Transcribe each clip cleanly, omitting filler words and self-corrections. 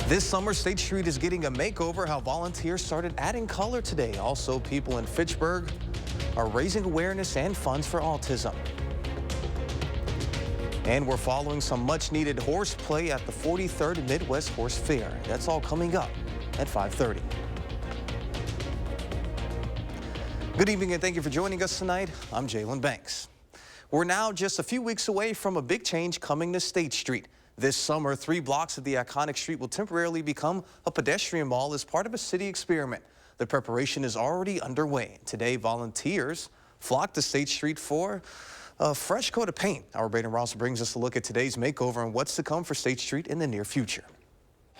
This summer, State Street is getting a makeover. How volunteers started adding color today. Also, people in Fitchburg are raising awareness and funds for autism. And we're following some much-needed horseplay at the 43rd Midwest Horse Fair. That's all coming up at 5:30. Good evening and thank you for joining us tonight. I'm Jalen Banks. We're now just a few weeks away from a big change coming to State Street. This summer, 3 blocks of the iconic street will temporarily become a pedestrian mall as part of a city experiment. The preparation is already underway. Today, volunteers flocked to State Street for a fresh coat of paint. Our Braden Ross brings us a look at today's makeover and what's to come for State Street in the near future.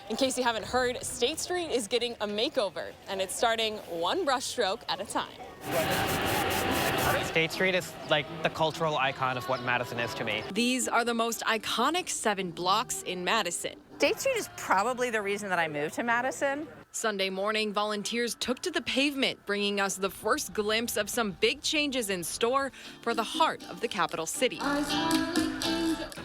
In case you haven't heard, State Street is getting a makeover, and it's starting one brushstroke at a time. State Street is like the cultural icon of what Madison is to me. These are the most iconic 7 blocks in Madison. State Street is probably the reason that I moved to Madison. Sunday morning, volunteers took to the pavement, bringing us the first glimpse of some big changes in store for the heart of the capital city.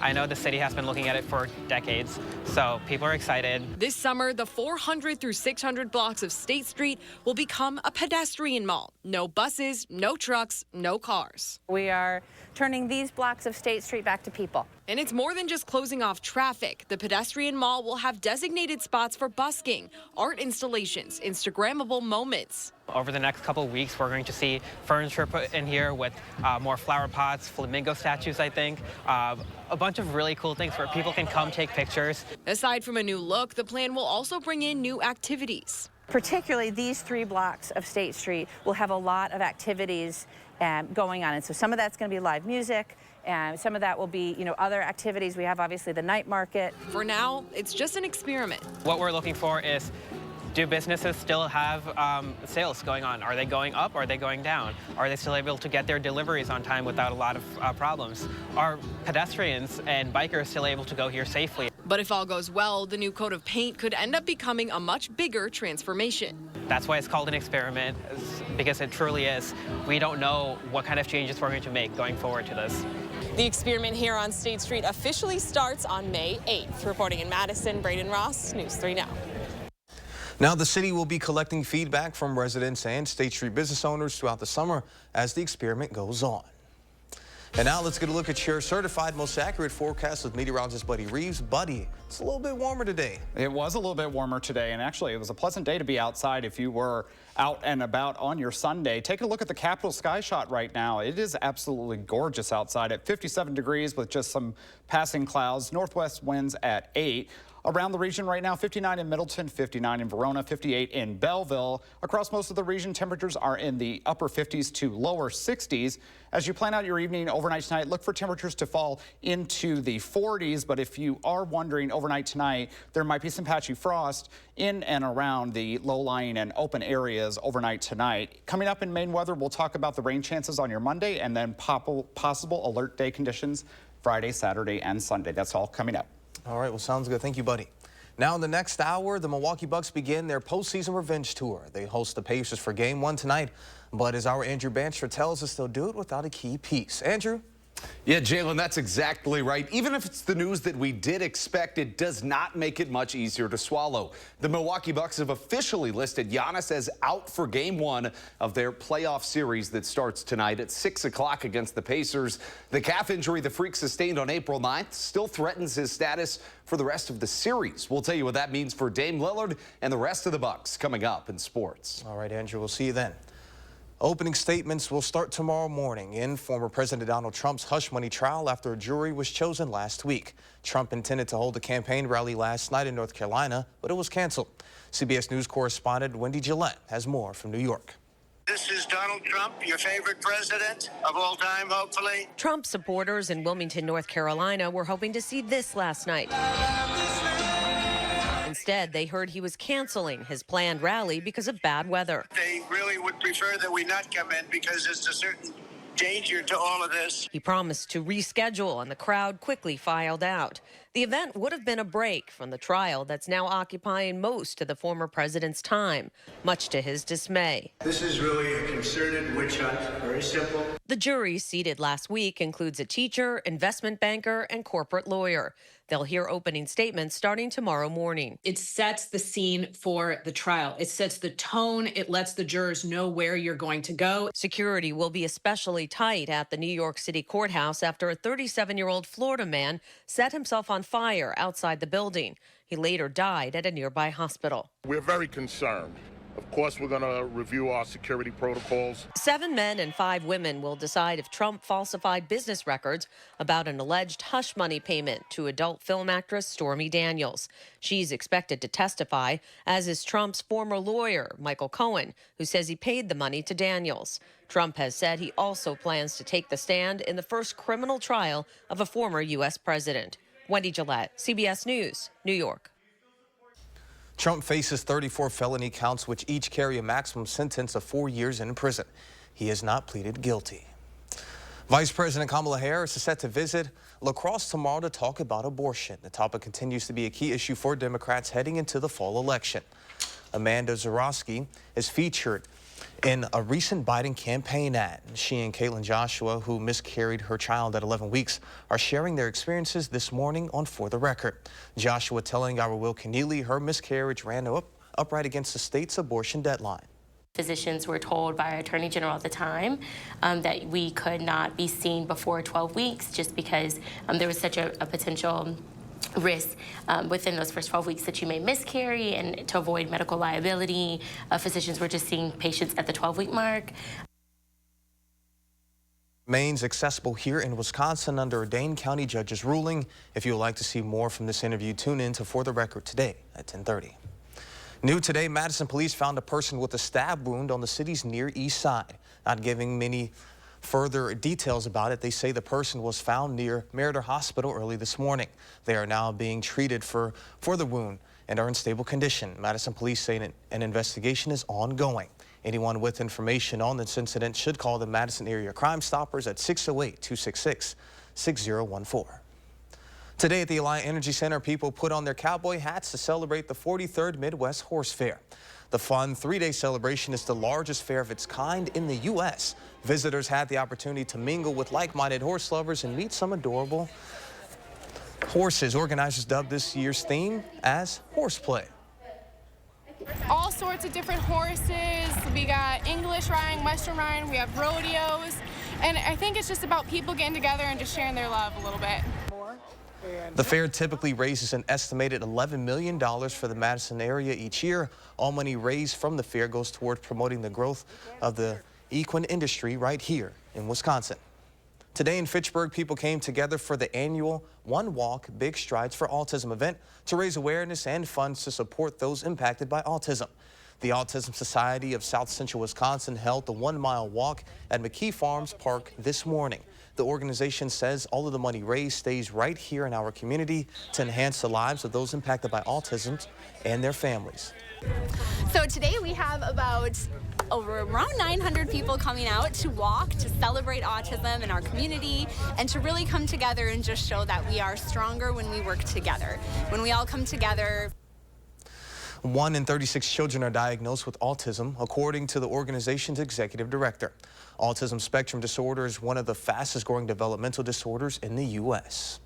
I know the city has been looking at it for decades, so people are excited. This summer, the 400 through 600 blocks of State Street will become a pedestrian mall. No buses, no trucks, no cars. We are turning these blocks of State Street back to people. And it's more than just closing off traffic. The pedestrian mall will have designated spots for busking, art installations, Instagrammable moments. Over the next couple of weeks, we're going to see furniture put in here with more flower pots, flamingo statues, I think, a bunch of really cool things where people can come take pictures. Aside from a new look, the plan will also bring in new activities. Particularly these 3 blocks of State Street will have a lot of activities going on. And so some of that's going to be live music, and some of that will be, other activities. We have obviously the night market. For now, it's just an experiment. What we're looking for is, do businesses still have sales going on? Are they going up? Are they going down? Are they still able to get their deliveries on time without a lot of problems? Are pedestrians and bikers still able to go here safely? But if all goes well, the new coat of paint could end up becoming a much bigger transformation. That's why it's called an experiment, because it truly is. We don't know what kind of changes we're going to make going forward to this. The experiment here on State Street officially starts on May 8th. Reporting in Madison, Braden Ross, News 3 Now. Now, the city will be collecting feedback from residents and State Street business owners throughout the summer as the experiment goes on. And now let's get a look at your certified most accurate forecast with meteorologist Buddy Reeves. Buddy, it's a little bit warmer today. It was a little bit warmer today, and actually it was a pleasant day to be outside if you were out and about on your Sunday. Take a look at the Capitol sky shot right now. It is absolutely gorgeous outside at 57 degrees with just some passing clouds. Northwest winds at 8. Around the region right now, 59 in Middleton, 59 in Verona, 58 in Belleville. Across most of the region, temperatures are in the upper 50s to lower 60s. As you plan out your evening overnight tonight, look for temperatures to fall into the 40s. But if you are wondering overnight tonight, there might be some patchy frost in and around the low-lying and open areas overnight tonight. Coming up in Maine weather, we'll talk about the rain chances on your Monday and then possible alert day conditions Friday, Saturday, and Sunday. That's all coming up. All right, well, sounds good. Thank you, Buddy. Now, in the next hour, the Milwaukee Bucks begin their postseason revenge tour. They host the Pacers for Game 1 tonight. But as our Andrew Bancher tells us, they'll do it without a key piece. Andrew? Yeah, Jalen, that's exactly right. Even if it's the news that we did expect, it does not make it much easier to swallow. The Milwaukee Bucks have officially listed Giannis as out for Game 1 of their playoff series that starts tonight at 6 o'clock against the Pacers. The calf injury the Freak sustained on April 9th still threatens his status for the rest of the series. We'll tell you what that means for Dame Lillard and the rest of the Bucks coming up in sports. All right, Andrew, we'll see you then. Opening statements will start tomorrow morning in former President Donald Trump's hush money trial after a jury was chosen last week. Trump intended to hold a campaign rally last night in North Carolina, but it was canceled. CBS News correspondent Wendy Gillette has more from New York. This is Donald Trump, your favorite president of all time, hopefully. Trump supporters in Wilmington, North Carolina were hoping to see this last night. Instead, they heard he was canceling his planned rally because of bad weather. They really would prefer that we not come in because there's a certain danger to all of this. He promised to reschedule, and the crowd quickly filed out. The event would have been a break from the trial that's now occupying most of the former president's time, much to his dismay. This is really a concerted witch hunt, very simple. The jury seated last week includes a teacher, investment banker, and corporate lawyer. They'll hear opening statements starting tomorrow morning. It sets the scene for the trial. It sets the tone. It lets the jurors know where you're going to go. Security will be especially tight at the New York City courthouse after a 37-year-old Florida man set himself on fire outside the building. He later died at a nearby hospital. We're very concerned. Of course, we're going to review our security protocols. 7 men and 5 women will decide if Trump falsified business records about an alleged hush money payment to adult film actress Stormy Daniels. She's expected to testify, as is Trump's former lawyer, Michael Cohen, who says he paid the money to Daniels. Trump has said he also plans to take the stand in the first criminal trial of a former U.S. president. Wendy Gillette, CBS News, New York. Trump faces 34 felony counts, which each carry a maximum sentence of 4 years in prison. He has not pleaded guilty. Vice President Kamala Harris is set to visit La Crosse tomorrow to talk about abortion. The topic continues to be a key issue for Democrats heading into the fall election. Amanda Zorowski is featured in a recent Biden campaign ad. She and Caitlin Joshua, who miscarried her child at 11 weeks, are sharing their experiences this morning on For the Record. Joshua telling our Will Keneally her miscarriage ran upright against the state's abortion deadline. Physicians were told by our Attorney General at the time that we could not be seen before 12 weeks just because there was such a potential risk within those first 12 weeks that you may miscarry, and to avoid medical liability, physicians were just seeing patients at the 12-week mark. Remains accessible here in Wisconsin under a Dane County judge's ruling. If you would like to see more from this interview, tune in to For the Record today at 10:30. New today, Madison police found a person with a stab wound on the city's Near East Side. Not giving many further details about it, they say the person was found near Meriter Hospital early this morning. They are now being treated for the wound and are in stable condition. Madison police say an investigation is ongoing. Anyone with information on this incident should call the Madison Area Crime Stoppers at 608-266-6014. Today at the Alliant Energy Center, people put on their cowboy hats to celebrate the 43rd Midwest Horse Fair. The fun 3-day celebration is the largest fair of its kind in the U.S. Visitors had the opportunity to mingle with like-minded horse lovers and meet some adorable horses. Organizers dubbed this year's theme as horseplay. All sorts of different horses. We got English riding, Western riding, we have rodeos. And I think it's just about people getting together and just sharing their love a little bit. The fair typically raises an estimated $11 million for the Madison area each year. All money raised from the fair goes toward promoting the growth of the equine industry right here in Wisconsin. Today in Fitchburg, people came together for the annual One Walk, Big Strides for Autism event to raise awareness and funds to support those impacted by autism. The Autism Society of South Central Wisconsin held the 1-mile walk at McKee Farms Park this morning. The organization says all of the money raised stays right here in our community to enhance the lives of those impacted by autism and their families. So today we have around 900 people coming out to walk, to celebrate autism in our community, and to really come together and just show that we are stronger when we work together. When we all come together. 1 in 36 children are diagnosed with autism, according to the organization's executive director. Autism spectrum disorder is one of the fastest growing developmental disorders in the U.S.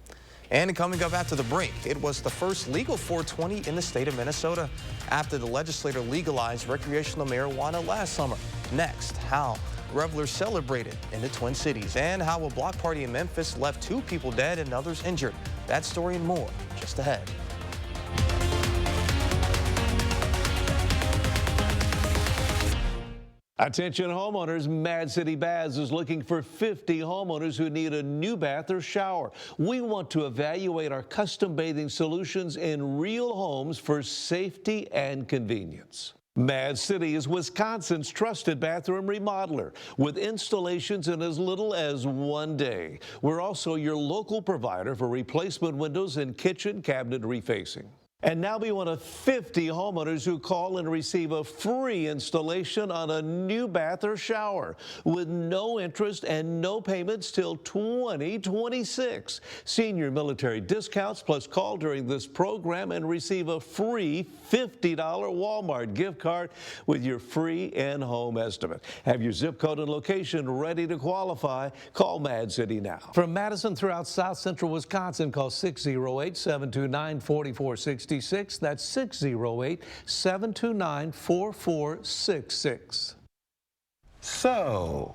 And coming up after the break, it was the first legal 420 in the state of Minnesota after the legislature legalized recreational marijuana last summer. Next, how revelers celebrated in the Twin Cities and how a block party in Memphis left 2 people dead and others injured. That story and more just ahead. Attention homeowners, Mad City Baths is looking for 50 homeowners who need a new bath or shower. We want to evaluate our custom bathing solutions in real homes for safety and convenience. Mad City is Wisconsin's trusted bathroom remodeler with installations in as little as 1 day. We're also your local provider for replacement windows and kitchen cabinet refacing. And now be one of 50 homeowners who call and receive a free installation on a new bath or shower with no interest and no payments till 2026. Senior military discounts, plus call during this program and receive a free $50 Walmart gift card with your free in-home estimate. Have your zip code and location ready to qualify. Call Mad City now. From Madison throughout South Central Wisconsin, call 608-729-4460. That's 608-729-4466. So,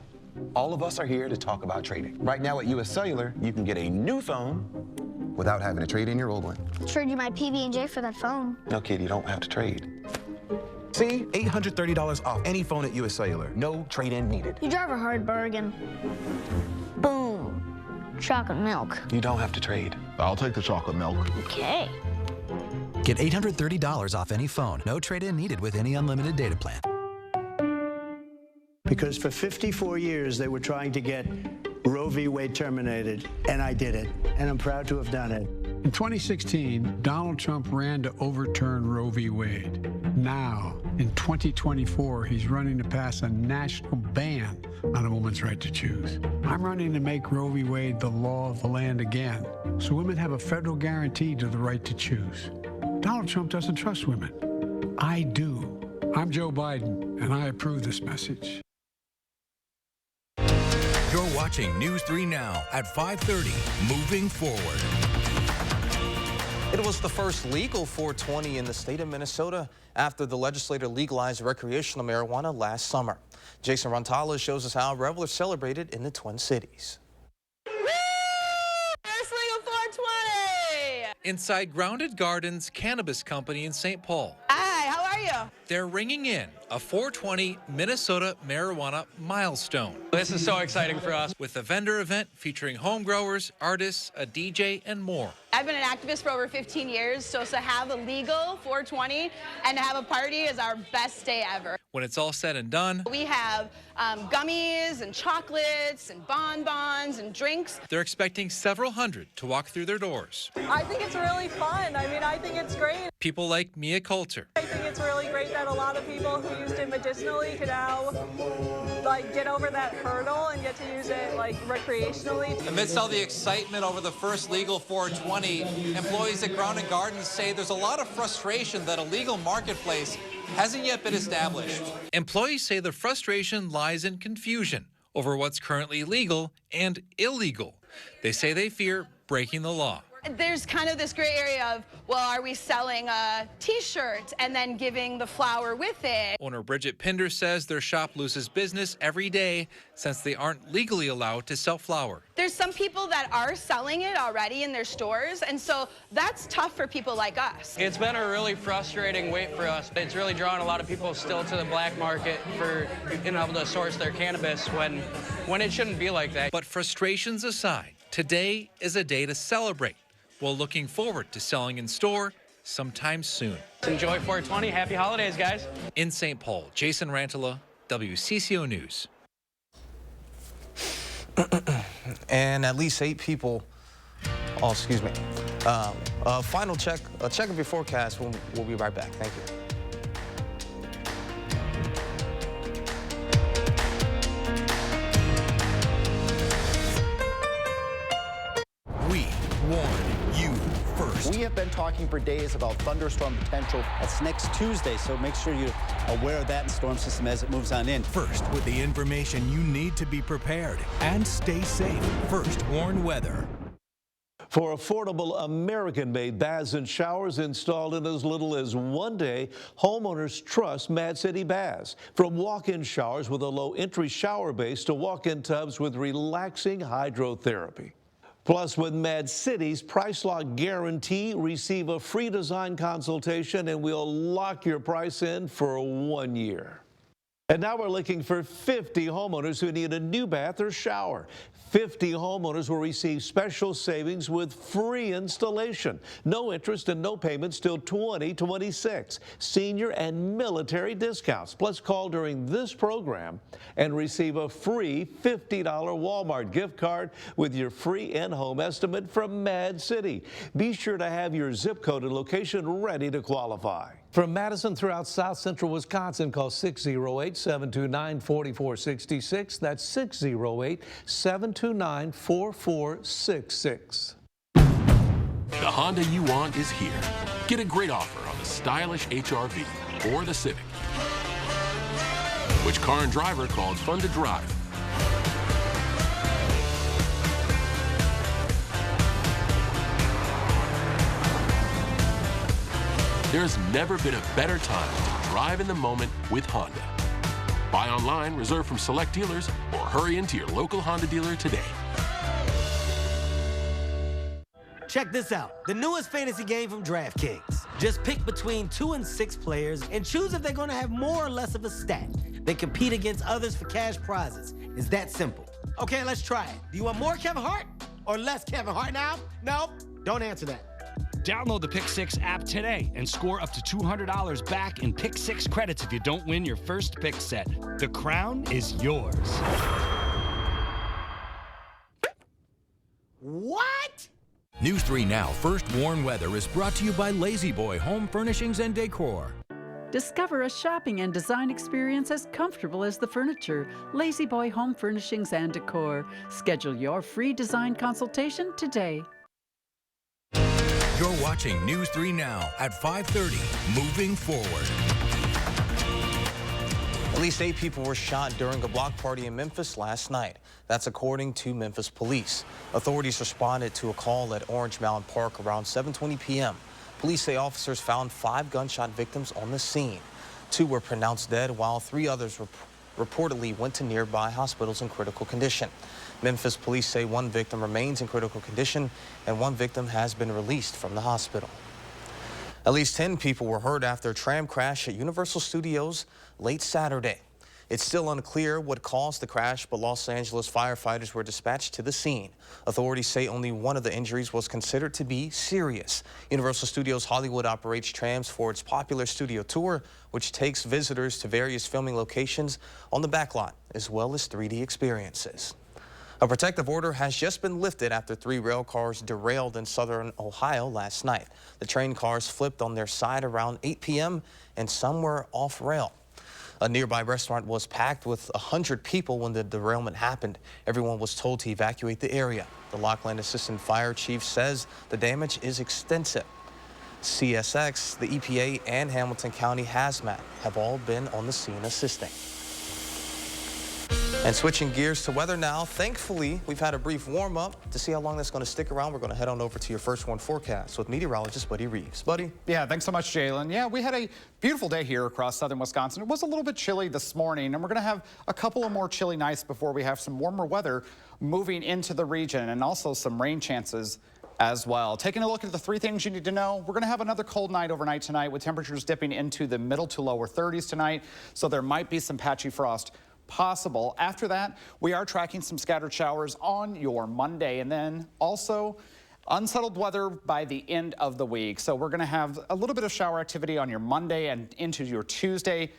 all of us are here to talk about trading. Right now at US Cellular, you can get a new phone without having to trade in your old one. Trade you my PB&J for that phone. No, kid, you don't have to trade. See? $830 off any phone at US Cellular. No trade-in needed. You drive a hard bargain. Boom. Chocolate milk. You don't have to trade. I'll take the chocolate milk. Okay. Get $830 off any phone. No trade-in needed with any unlimited data plan. Because for 54 years they were trying to get Roe v. Wade terminated, and I did it, and I'm proud to have done it. In 2016, Donald Trump ran to overturn Roe v. Wade. Now, in 2024, he's running to pass a national ban on a woman's right to choose. I'm running to make Roe v. Wade the law of the land again, so women have a federal guarantee to the right to choose. Donald Trump doesn't trust women. I do. I'm Joe Biden, and I approve this message. You're watching News 3 Now at 5:30, moving forward. It was the first legal 420 in the state of Minnesota after the legislature legalized recreational marijuana last summer. Jason Rantala shows us how revelers celebrated in the Twin Cities. Inside Grounded Gardens Cannabis Company in St. Paul. Hi, how are you? They're ringing in a 420 Minnesota marijuana milestone. This is so exciting for us. With a vendor event featuring home growers, artists, a DJ, and more. I've been an activist for over 15 years, so to have a legal 420 and to have a party is our best day ever. When it's all said and done, we have gummies and chocolates and bonbons and drinks. They're expecting several hundred to walk through their doors. I think it's really fun. I mean, I think it's great. People like Mia Coulter. I think it's really great that a lot of people who used it medicinally can now get over that hurdle and get to use it recreationally. Amidst all the excitement over the first legal 420, employees at Grounded Gardens say there's a lot of frustration that a legal marketplace hasn't yet been established. Employees say the frustration lies in confusion over what's currently legal and illegal. They say they fear breaking the law. There's kind of this gray area of, well, are we selling a T-shirt and then giving the flower with it? Owner Bridget Pinder says their shop loses business every day since they aren't legally allowed to sell flower. There's some people that are selling it already in their stores, and so that's tough for people like us. It's been a really frustrating wait for us. It's really drawn a lot of people still to the black market for being able to source their cannabis when it shouldn't be like that. But frustrations aside, today is a day to celebrate, while looking forward to selling in store sometime soon. Enjoy 420. Happy holidays, guys. In St. Paul, Jason Rantala, WCCO News. And at least 8 people, final check of your forecast. We'll be right back. Thank you. We warn you first. We have been talking for days about thunderstorm potential. That's next Tuesday, so make sure you're aware of that storm system as it moves on in. First, with the information you need to be prepared and stay safe. First Warn Weather. For affordable American-made baths and showers installed in as little as 1 day, homeowners trust Mad City Baths. From walk-in showers with a low-entry shower base to walk-in tubs with relaxing hydrotherapy. Plus, with Mad City's Price Lock Guarantee, receive a free design consultation and we'll lock your price in for 1 year. And now we're looking for 50 homeowners who need a new bath or shower. 50 homeowners will receive special savings with free installation. No interest and no payments till 2026. Senior and military discounts. Plus, call during this program and receive a free $50 Walmart gift card with your free in-home estimate from Mad City. Be sure to have your zip code and location ready to qualify. From Madison throughout South Central Wisconsin, call 608-729-4466. That's 608-729-4466. The Honda you want is here. Get a great offer on the stylish HR-V or the Civic. Which car and driver called fun to drive? There's never been a better time to drive in the moment with Honda. Buy online, reserve from select dealers, or hurry into your local Honda dealer today. Check this out, the newest fantasy game from DraftKings. Just pick between 2 and 6 players and choose if they're gonna have more or less of a stat. Then compete against others for cash prizes. It's that simple. Okay, let's try it. Do you want more Kevin Hart or less Kevin Hart now? No? Don't answer that. Download the Pick 6 app today and score up to $200 back in Pick 6 credits if you don't win your first pick set. The crown is yours. What? News 3 Now First Warn Weather is brought to you by Lazy Boy Home Furnishings and Decor. Discover a shopping and design experience as comfortable as the furniture. Lazy Boy Home Furnishings and Decor. Schedule your free design consultation today. You're watching News 3 Now at 5:30. Moving forward. At least 8 people were shot during a block party in Memphis last night. That's according to Memphis police. Authorities responded to a call at Orange Mountain Park around 7:20 p.m. Police say officers found 5 gunshot victims on the scene. 2 were pronounced dead, while 3 others reportedly went to nearby hospitals in critical condition. Memphis police say 1 victim remains in critical condition and 1 victim has been released from the hospital. At least 10 people were hurt after a tram crash at Universal Studios late Saturday. It's still unclear what caused the crash, but Los Angeles firefighters were dispatched to the scene. Authorities say only 1 of the injuries was considered to be serious. Universal Studios Hollywood operates trams for its popular studio tour, which takes visitors to various filming locations on the backlot, as well as 3D experiences. A protective order has just been lifted after 3 rail cars derailed in southern Ohio last night. The train cars flipped on their side around 8 p.m. and some were off rail. A nearby restaurant was packed with 100 people when the derailment happened. Everyone was told to evacuate the area. The Lockland Assistant Fire Chief says the damage is extensive. CSX, the EPA, and Hamilton County Hazmat have all been on the scene assisting. And switching gears to weather now, thankfully, we've had a brief warm-up. To see how long that's going to stick around, we're going to head on over to your First Warn forecast with meteorologist Buddy Reeves. Buddy? Yeah, thanks so much, Jalen. Yeah, we had a beautiful day here across southern Wisconsin. It was a little bit chilly this morning, and we're going to have a couple of more chilly nights before we have some warmer weather moving into the region, and also some rain chances as well. Taking a look at the 3 things you need to know, we're going to have another cold night overnight tonight with temperatures dipping into the middle to lower 30s tonight, so there might be some patchy frost possible. After that, we are tracking some scattered showers on your Monday, and then also unsettled weather by the end of the week. So we're going to have a little bit of shower activity on your Monday and into your Tuesday.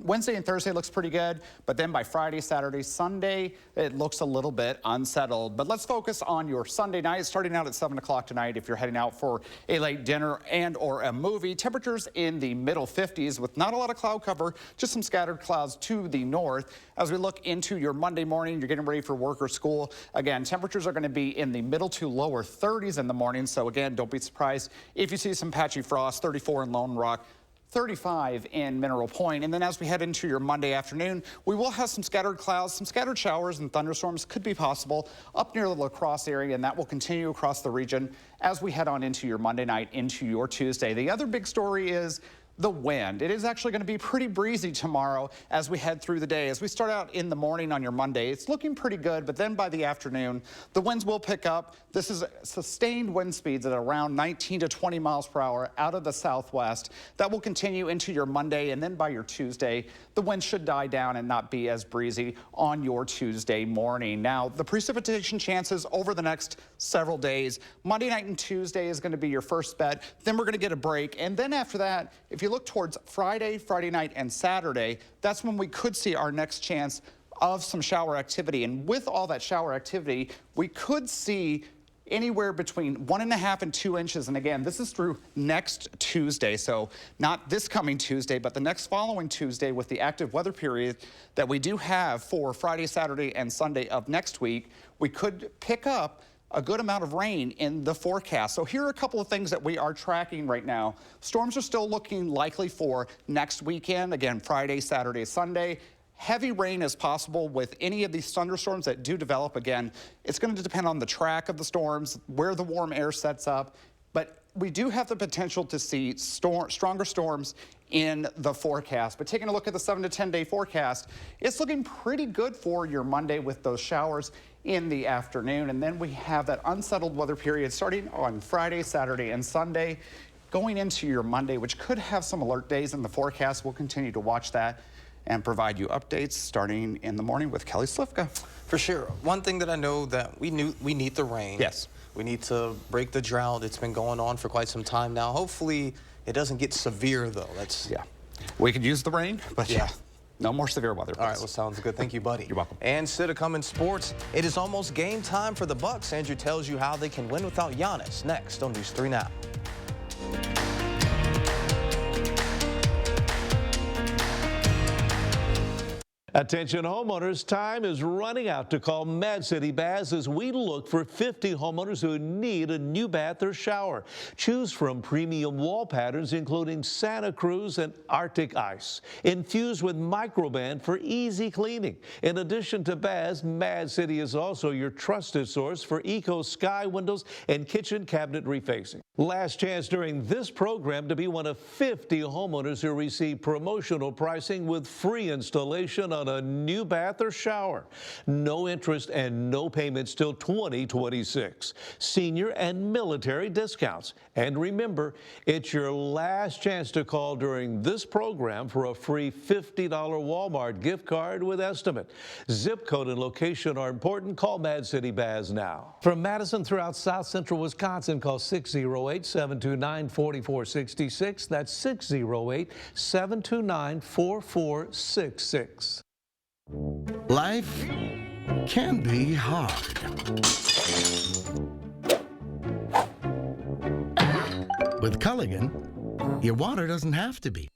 Wednesday and Thursday looks pretty good, but then by Friday, Saturday, Sunday, it looks a little bit unsettled. But let's focus on your Sunday night, starting out at 7 o'clock tonight if you're heading out for a late dinner and or a movie. Temperatures in the middle 50s with not a lot of cloud cover, just some scattered clouds to the north. As we look into your Monday morning, you're getting ready for work or school. Again, temperatures are going to be in the middle to lower 30s in the morning. So again, don't be surprised if you see some patchy frost. 34 in Lone Rock, 35 in Mineral Point. And then as we head into your Monday afternoon, we will have some scattered clouds, some scattered showers and thunderstorms could be possible up near the La Crosse area, and that will continue across the region as we head on into your Monday night, into your Tuesday. The other big story is the wind. It is actually going to be pretty breezy tomorrow as we head through the day. As we start out in the morning on your Monday, it's looking pretty good, but then by the afternoon, the winds will pick up. This is sustained wind speeds at around 19 to 20 miles per hour out of the southwest. That will continue into your Monday, and then by your Tuesday, the wind should die down and not be as breezy on your Tuesday morning. Now, the precipitation chances over the next several days, Monday night and Tuesday is going to be your first bet. Then we're going to get a break, and then after that, if you look towards Friday night, and Saturday, that's when we could see our next chance of some shower activity. And with all that shower activity, we could see anywhere between 1.5 and 2 inches. And again, this is through next Tuesday. So not this coming Tuesday, but the next following Tuesday with the active weather period that we do have for Friday, Saturday, and Sunday of next week, we could pick up a good amount of rain in the forecast. So here are a couple of things that we are tracking right now. Storms are still looking likely for next weekend. Again, Friday, Saturday, Sunday. Heavy rain is possible with any of these thunderstorms that do develop. Again, it's going to depend on the track of the storms, where the warm air sets up. But we do have the potential to see stronger storms in the forecast. But taking a look at the 7 to 10 day forecast, it's looking pretty good for your Monday with those showers in the afternoon. And then we have that unsettled weather period starting on Friday, Saturday, and Sunday, going into your Monday, which could have some alert days in the forecast. We'll continue to watch that and provide you updates starting in the morning with Kelly Slifka. For sure. One thing that I know that we need the rain. Yes. We need to break the drought. It's been going on for quite some time now. Hopefully it doesn't get severe though. Yeah. We could use the rain, but yeah. No more severe weather. All right, well, sounds good. Thank you, buddy. You're welcome. And still to come in sports, it is almost game time for the Bucks. Andrew tells you how they can win without Giannis. Next on News 3 Now. Attention homeowners, time is running out to call Mad City Baths as we look for 50 homeowners who need a new bath or shower. Choose from premium wall patterns including Santa Cruz and Arctic Ice, infused with Microban for easy cleaning. In addition to baths, Mad City is also your trusted source for Eco Sky windows and kitchen cabinet refacing. Last chance during this program to be one of 50 homeowners who receive promotional pricing with free installation on a new bath or shower. No interest and no payments till 2026. Senior and military discounts. And remember, it's your last chance to call during this program for a free $50 Walmart gift card with estimate. Zip code and location are important. Call Mad City Baths now. From Madison throughout South Central Wisconsin, call 608-729-4466. That's 608-729-4466. Life can be hard. With Culligan, your water doesn't have to be.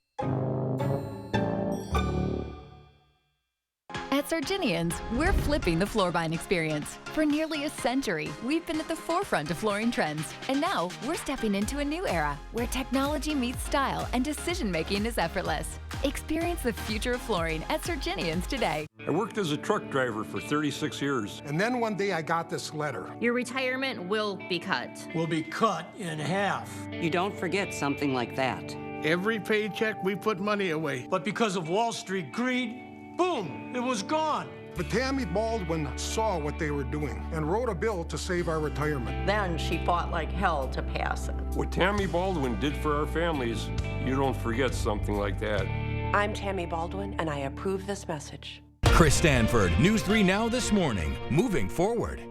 At Sarginians, we're flipping the floor buying experience. For nearly a century, we've been at the forefront of flooring trends. And now, we're stepping into a new era where technology meets style and decision-making is effortless. Experience the future of flooring at Sarginians today. I worked as a truck driver for 36 years. And then one day I got this letter. Your retirement will be cut. Will be cut in half. You don't forget something like that. Every paycheck we put money away. But because of Wall Street greed, boom, it was gone. But Tammy Baldwin saw what they were doing and wrote a bill to save our retirement. Then she fought like hell to pass it. What Tammy Baldwin did for our families, you don't forget something like that. I'm Tammy Baldwin, and I approve this message. Chris Stanford, News 3 Now this morning, moving forward.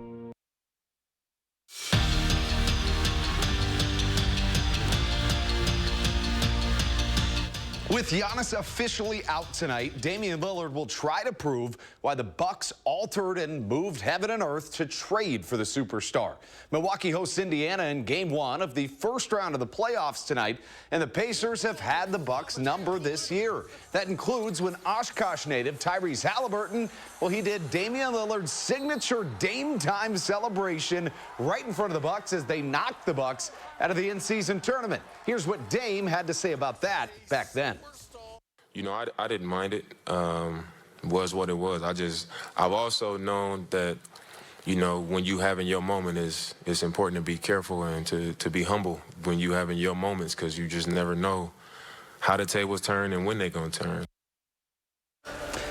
With Giannis officially out tonight, Damian Lillard will try to prove why the Bucks altered and moved heaven and earth to trade for the superstar. Milwaukee hosts Indiana in Game 1 of the first round of the playoffs tonight, and the Pacers have had the Bucks number this year. That includes when Oshkosh native Tyrese Halliburton, well, he did Damian Lillard's signature Dame Time celebration right in front of the Bucks as they knocked the Bucks out of the in-season tournament. Here's what Dame had to say about that back then. You know, I didn't mind it. Was what it was. I've also known that, you know, when you having your moment, it's important to be careful and to be humble when you having your moments, because you just never know how the tables turn and when they're going to turn.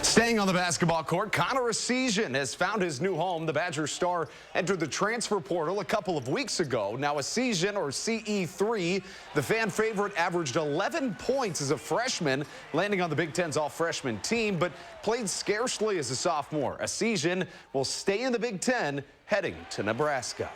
Staying on the basketball court, Connor Essegian has found his new home. The Badger star entered the transfer portal a couple of weeks ago. Now Essegian, or CE3, the fan favorite, averaged 11 points as a freshman, landing on the Big Ten's all-freshman team, but played scarcely as a sophomore. Essegian will stay in the Big Ten, heading to Nebraska.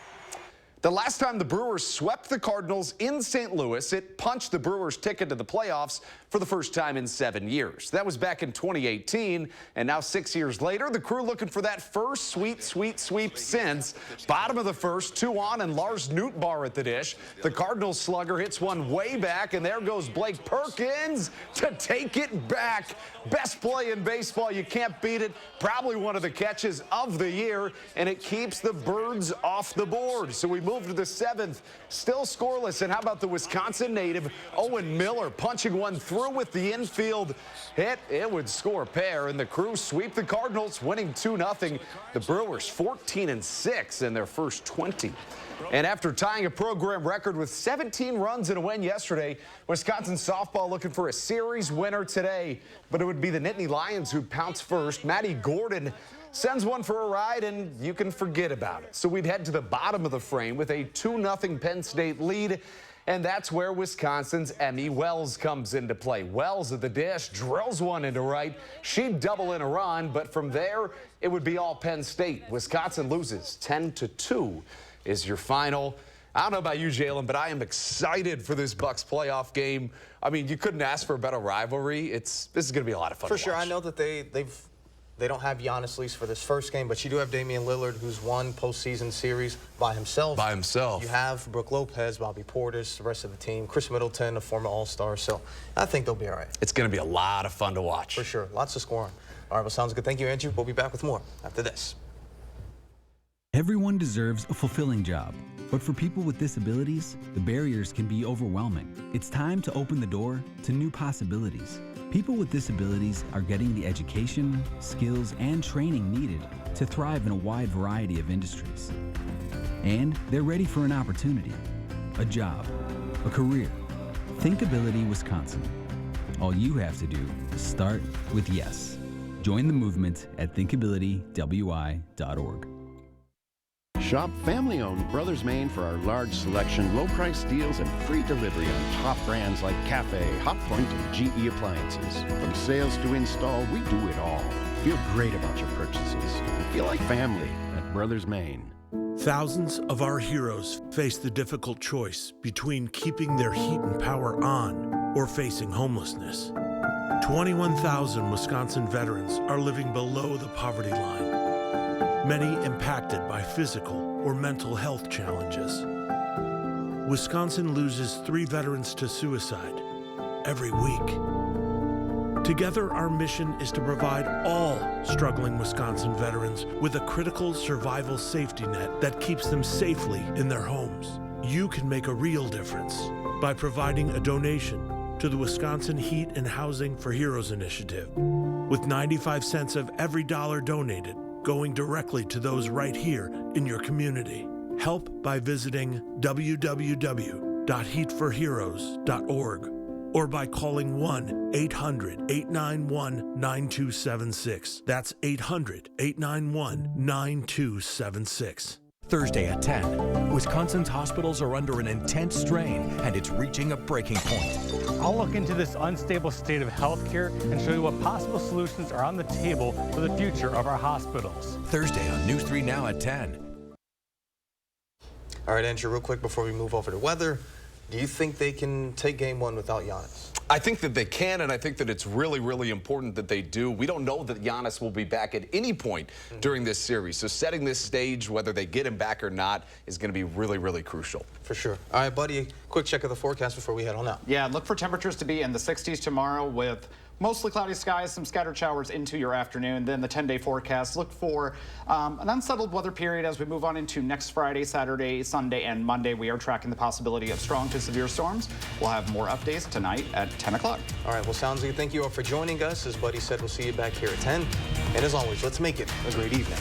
The last time the Brewers swept the Cardinals in St. Louis, it punched the Brewers' ticket to the playoffs for the first time in 7 years. That was back in 2018, and now 6 years later, the Crew looking for that first sweep since. Bottom of the first, 2 on, and Lars Nootbaar at the dish. The Cardinals slugger hits one way back, and there goes Blake Perkins to take it back. Best play in baseball. You can't beat it. Probably one of the catches of the year, and it keeps the Birds off the board. So we move to the 7th, still scoreless. And how about the Wisconsin native, Owen Miller, punching one through with the infield hit. It would score a pair, and the Crew sweep the Cardinals, winning 2-0. The Brewers 14-6 in their first 20. And after tying a program record with 17 runs in a win yesterday, Wisconsin softball looking for a series winner today. But it would be the Nittany Lions who pounce first. Maddie Gordon sends one for a ride, and you can forget about it. So we'd head to the bottom of the frame with a 2-0 Penn State lead. And that's where Wisconsin's Emmy Wells comes into play. Wells at the dish, drills one into right. She'd double in a run, but from there, it would be all Penn State. Wisconsin loses 10-2 is your final. I don't know about you, Jalen, but I am excited for this Bucks playoff game. I mean, you couldn't ask for a better rivalry. This is going to be a lot of fun. For sure. I know that they don't have Giannis, at least for this first game, but you do have Damian Lillard, who's won postseason series by himself. You have Brook Lopez, Bobby Portis, the rest of the team, Chris Middleton, a former All-Star. So I think they'll be all right. It's going to be a lot of fun to watch. For sure. Lots of scoring. All right, well, sounds good. Thank you, Andrew. We'll be back with more after this. Everyone deserves a fulfilling job, but for people with disabilities, the barriers can be overwhelming. It's time to open the door to new possibilities. People with disabilities are getting the education, skills, and training needed to thrive in a wide variety of industries. And they're ready for an opportunity, a job, a career. Thinkability Wisconsin. All you have to do is start with yes. Join the movement at thinkabilitywi.org. Shop family-owned Brothers Maine for our large selection, low-price deals, and free delivery on top brands like Cafe, Hotpoint, and GE Appliances. From sales to install, we do it all. Feel great about your purchases. And feel like family at Brothers Maine. Thousands of our heroes face the difficult choice between keeping their heat and power on or facing homelessness. 21,000 Wisconsin veterans are living below the poverty line, many impacted by physical or mental health challenges. Wisconsin loses 3 veterans to suicide every week. Together, our mission is to provide all struggling Wisconsin veterans with a critical survival safety net that keeps them safely in their homes. You can make a real difference by providing a donation to the Wisconsin Heat and Housing for Heroes initiative, with 95 cents of every dollar donated going directly to those right here in your community. Help by visiting www.heatforheroes.org or by calling 1-800-891-9276. That's 800-891-9276. Thursday at 10. Wisconsin's hospitals are under an intense strain, and it's reaching a breaking point. I'll look into this unstable state of healthcare and show you what possible solutions are on the table for the future of our hospitals. Thursday on News 3 Now at 10. All right, Andrew, real quick before we move over to weather, do you think they can take game 1 without Giannis? I think that they can, and I think that it's really, really important that they do. We don't know that Giannis will be back at any point during this series. So setting this stage, whether they get him back or not, is going to be really, really crucial. For sure. All right, buddy, quick check of the forecast before we head on out. Yeah, look for temperatures to be in the 60s tomorrow with mostly cloudy skies, some scattered showers into your afternoon. Then the 10-day forecast, look for an unsettled weather period as we move on into next Friday, Saturday, Sunday, and Monday. We are tracking the possibility of strong to severe storms. We'll have more updates tonight at 10 o'clock. All right, well, sounds good. Thank you all for joining us. As Buddy said, we'll see you back here at 10. And as always, let's make it a great evening.